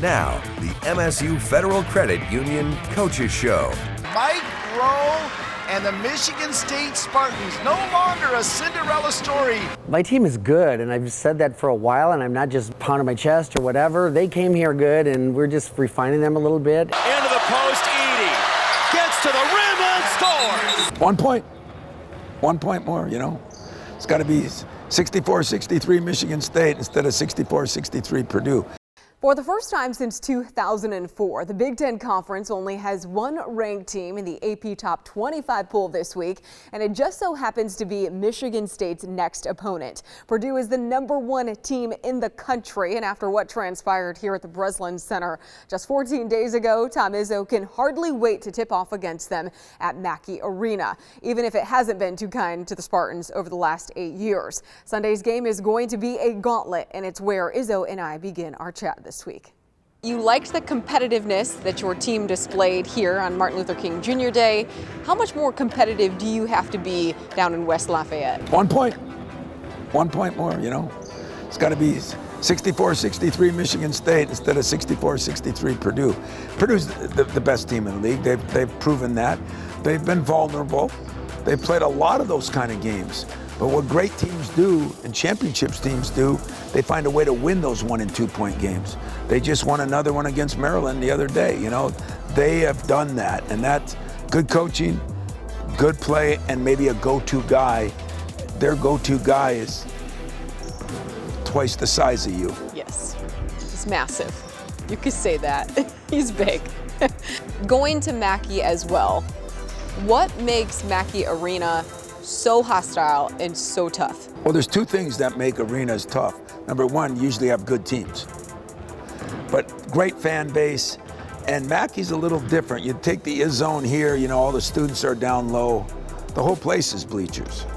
Now, the MSU Federal Credit Union Coaches Show. Mike Rowe and the Michigan State Spartans, no longer a Cinderella story. My team is good, and I've said that for a while, and I'm not just pounding my chest or whatever. They came here good, and we're just refining them a little bit. Into the post, Edey gets to the rim and scores. 1 point. 1 point more, you know. It's got to be 64-63 Michigan State instead of 64-63 Purdue. For the first time since 2004, the Big Ten Conference only has one ranked team in the AP Top 25 poll this week, and it just so happens to be Michigan State's next opponent. Purdue is the #1 team in the country, and after what transpired here at the Breslin Center just 14 days ago, Tom Izzo can hardly wait to tip off against them at Mackey Arena, even if it hasn't been too kind to the Spartans over the last 8 years. Sunday's game is going to be a gauntlet, and it's where Izzo and I begin our chat this week. You liked the competitiveness that your team displayed here on Martin Luther King Jr. Day. How much more competitive do you have to be down in West Lafayette? 1 point. 1 point more, you know. It's got to be 64-63 Michigan State instead of 64-63 Purdue. Purdue's the best team in the league. They've proven that. They've been vulnerable. They've played a lot of those kind of games. But what great teams do and championships teams do, they find a way to win those 1 and 2 point games. They just won another one against Maryland the other day. You know, they have done that, and that's good coaching, good play, and maybe a go-to guy. Their go-to guy is twice the size of you. Yes, he's massive. You could say that. He's big. Going to Mackey as well, what makes Mackey Arena so hostile and so tough? Well, there's two things that make arenas tough. Number one, you usually have good teams, but great fan base. And Mackey's a little different. You take the Izzo here, you know, all the students are down low. The whole place is bleachers.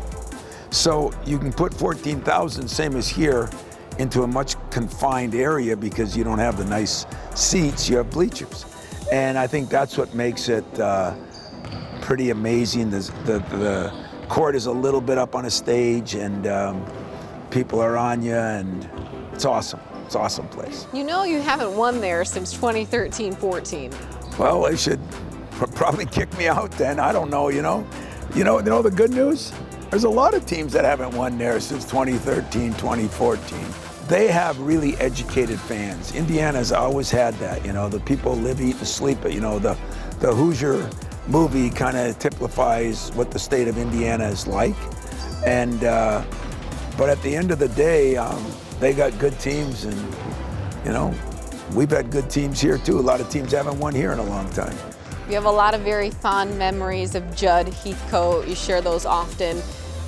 So you can put 14,000, same as here, into a much confined area because you don't have the nice seats, you have bleachers. And I think that's what makes it pretty amazing. The court is a little bit up on a stage, and people are on you, and it's awesome. It's an awesome place. You know you haven't won there since 2013-14. Well, they should probably kick me out then. I don't know, you know. You know the good news? There's a lot of teams that haven't won there since 2013, 2014. They have really educated fans. Indiana's always had that, you know. The people live, eat, and sleep it. You know, the Hoosier movie kind of typifies what the state of Indiana is like. And but at the end of the day, they got good teams, and you know, we've had good teams here too. A lot of teams haven't won here in a long time. You have a lot of very fond memories of Judd Heathcote. You share those often.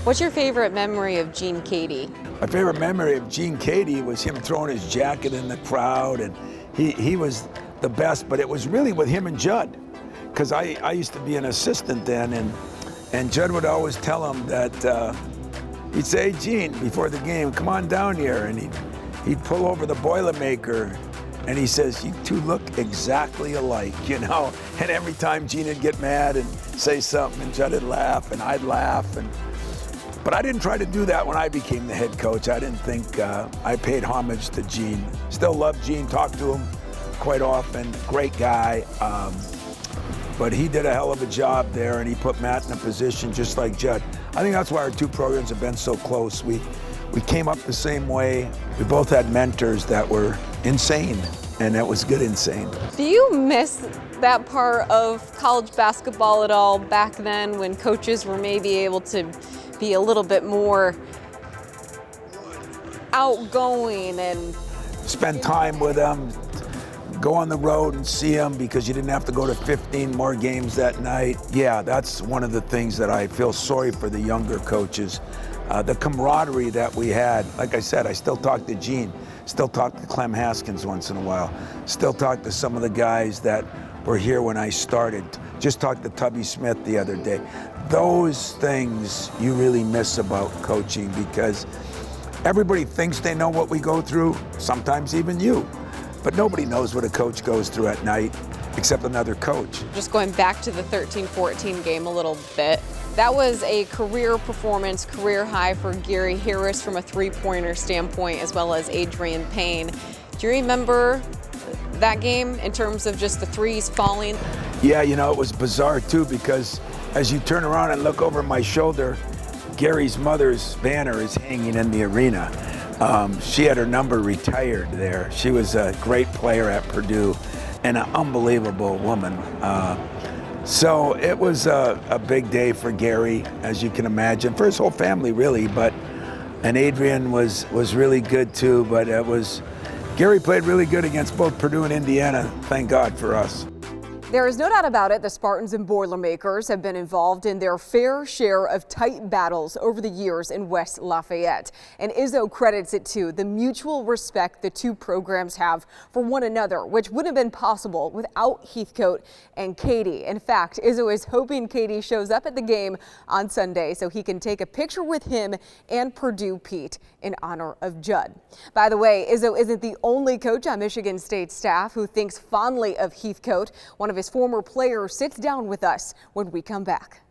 What's your favorite memory of Gene Cady? My favorite memory of Gene Cady was him throwing his jacket in the crowd, and he was the best, but it was really with him and Judd. Because I used to be an assistant then, and Judd would always tell him that, he'd say, hey, Gene, before the game, come on down here. And he'd pull over the Boilermaker, and he says, you two look exactly alike, you know? And every time Gene would get mad and say something, and Judd would laugh, and I'd laugh. But I didn't try to do that when I became the head coach. I didn't think I paid homage to Gene. Still love Gene, talk to him quite often, great guy. But he did a hell of a job there, and he put Matt in a position just like Judd. I think that's why our two programs have been so close. We came up the same way. We both had mentors that were insane, and that was good insane. Do you miss that part of college basketball at all back then when coaches were maybe able to be a little bit more outgoing and spend time with them? Go on the road and see them because you didn't have to go to 15 more games that night. Yeah, that's one of the things that I feel sorry for the younger coaches. The camaraderie that we had. Like I said, I still talk to Gene, still talk to Clem Haskins once in a while, still talk to some of the guys that were here when I started. Just talked to Tubby Smith the other day. Those things you really miss about coaching because everybody thinks they know what we go through, sometimes even you. But nobody knows what a coach goes through at night except another coach. Just going back to the 13-14 game a little bit, that was a career performance, career high for Gary Harris from a three-pointer standpoint, as well as Adrian Payne. Do you remember that game in terms of just the threes falling? Yeah, you know, it was bizarre too, because as you turn around and look over my shoulder, Gary's mother's banner is hanging in the arena. She had her number retired there. She was a great player at Purdue and an unbelievable woman. So it was a big day for Gary, as you can imagine, for his whole family really, and Adrian was really good too, but Gary played really good against both Purdue and Indiana, thank God for us. There is no doubt about it, the Spartans and Boilermakers have been involved in their fair share of tight battles over the years in West Lafayette. And Izzo credits it to the mutual respect the two programs have for one another, which wouldn't have been possible without Heathcote and Katie. In fact, Izzo is hoping Katie shows up at the game on Sunday so he can take a picture with him and Purdue Pete in honor of Judd. By the way, Izzo isn't the only coach on Michigan State staff who thinks fondly of Heathcote. One of his former players sits down with us when we come back.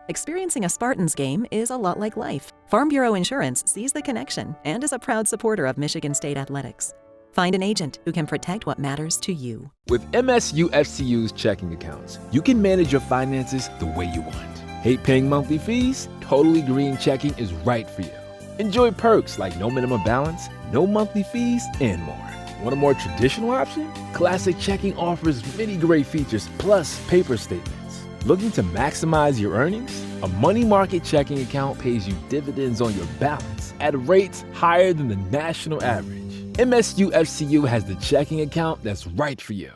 Experiencing a Spartans game is a lot like life. Farm Bureau Insurance sees the connection and is a proud supporter of Michigan State athletics. Find an agent who can protect what matters to you. With MSU FCU's checking accounts, you can manage your finances the way you want. Hate paying monthly fees? Totally Green Checking is right for you. Enjoy perks like no minimum balance, no monthly fees, and more. Want a more traditional option? Classic Checking offers many great features plus paper statements. Looking to maximize your earnings? A money market checking account pays you dividends on your balance at rates higher than the national average. MSU FCU has the checking account that's right for you.